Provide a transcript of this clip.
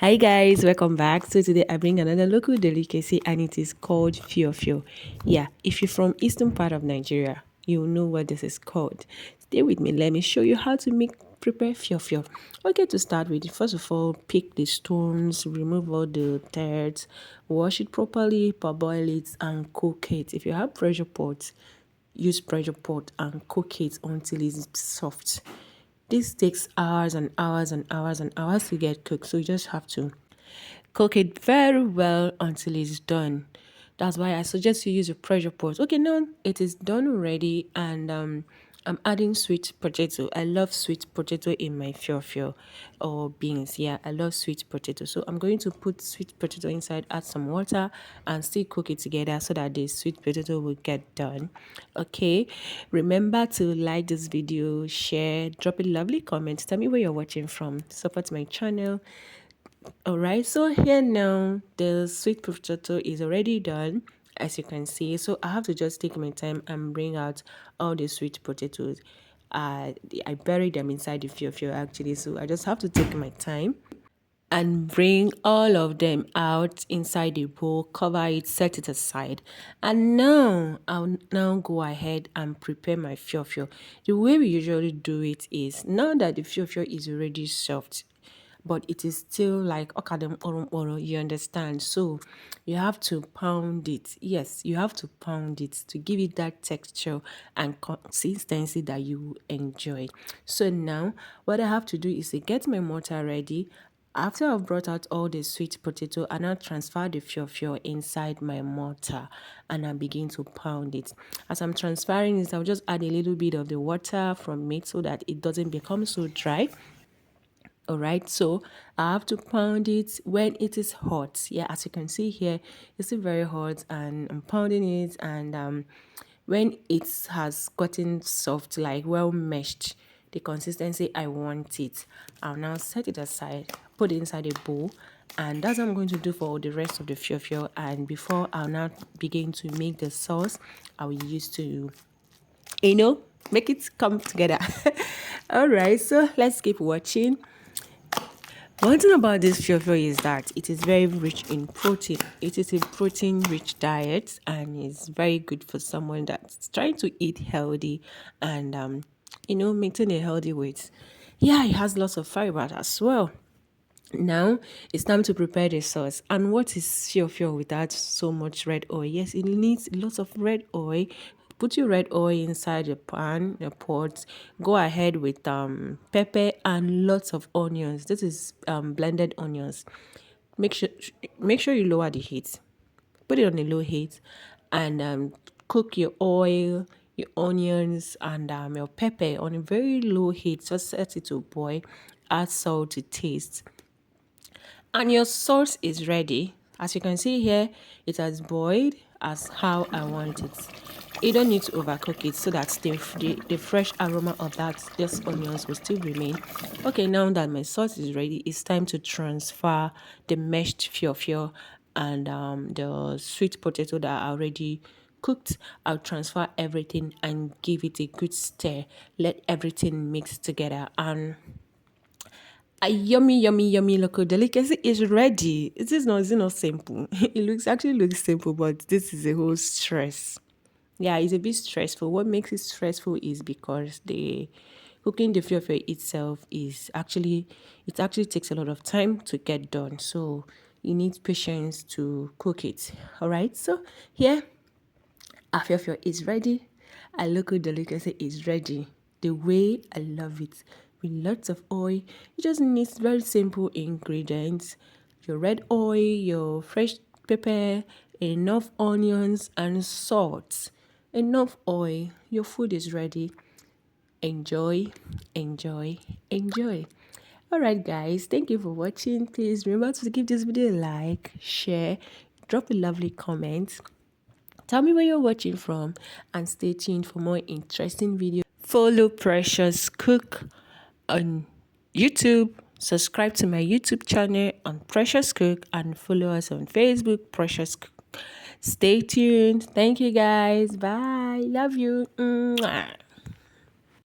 Hi guys, welcome back. So today I bring another local delicacy and it is called Fiofio. Yeah, if you're from eastern part of Nigeria, you'll know what this is called. Stay with me, let me show you how to prepare Fiofio. Okay, to start with, first of all, pick the stones, remove all the dirt, wash it properly, parboil it and cook it. If you have pressure pot, use pressure pot and cook it until it's soft. This takes hours and hours and hours and hours to get cooked, so you just have to cook it very well until it's done. That's why I suggest you use a pressure pot. Okay, now it is done already, and I'm adding sweet potato. I love sweet potato in my fiofio or beans. Yeah, I love sweet potato. So I'm going to put sweet potato inside, add some water, and still cook it together so that the sweet potato will get done. Okay, remember to like this video, share, drop a lovely comment. Tell me where you're watching from. Support my channel. All right, so here now the sweet potato is already done, as you can see. So I have to just take my time and bring out all the sweet potatoes. I buried them inside the fiofio actually, so I just have to take my time and bring all of them out inside the bowl, cover it, set it aside. And now I'll now go ahead and prepare my fiofio. The way we usually do it is, now that the fiofio is already soft, but it is still like okadem oro, you understand? So you have to pound it. Yes, you have to pound it to give it that texture and consistency that you enjoy. So now what I have to do is to get my mortar ready. After I've brought out all the sweet potato, I now transfer the fiofio inside my mortar and I begin to pound it. As I'm transferring this, I'll just add a little bit of the water from it so that it doesn't become so dry. All right, so I have to pound it when it is hot. Yeah, as you can see here, it's still very hot and I'm pounding it, and when it has gotten soft, like well meshed, the consistency I want it, I'll now set it aside, put it inside a bowl, and that's what I'm going to do for the rest of the fiofio. And before I'll now begin to make the sauce I will use to, make it come together. All right, so let's keep watching. One thing about this fiofio is that it is very rich in protein. It is a protein-rich diet and is very good for someone that's trying to eat healthy and maintain a healthy weight. Yeah, it has lots of fiber as well. Now it's time to prepare the sauce. And what is fiofio without so much red oil? Yes, it needs lots of red oil. Put your red oil inside the pan, the pot. Go ahead with pepper and lots of onions. This is blended onions. Make sure make sure you lower the heat. Put it on a low heat, and cook your oil, your onions, and your pepper on a very low heat. Just set it to boil. Add salt to taste, and your sauce is ready. As you can see here, it has boiled as how I want it. You don't need to overcook it so that the fresh aroma of these onions will still remain. Okay, now that my sauce is ready, it's time to transfer the mashed fiofio and the sweet potato that I already cooked. I'll transfer everything and give it a good stir. Let everything mix together, and a yummy, yummy, yummy local delicacy is ready. It's not simple. Actually looks simple, but this is a whole stress. Yeah, it's a bit stressful. What makes it stressful is because the cooking the fiofio itself is actually, it actually takes a lot of time to get done. So you need patience to cook it. All right. So here, our fiofio is ready. Our local delicacy is ready. The way I love it, with lots of oil. You just need very simple ingredients: your red oil, your fresh pepper, enough onions and salt, enough oil. Your food is ready. Enjoy, enjoy, enjoy. All right, guys, thank you for watching. Please remember to give this video a like, share, drop a lovely comment. Tell me where you're watching from, and stay tuned for more interesting videos. Follow Precious Cook on YouTube. Subscribe to my YouTube channel on Precious Cook, and follow us on Facebook, Precious Cook. Stay tuned. Thank you guys. Bye. Love you. Mwah.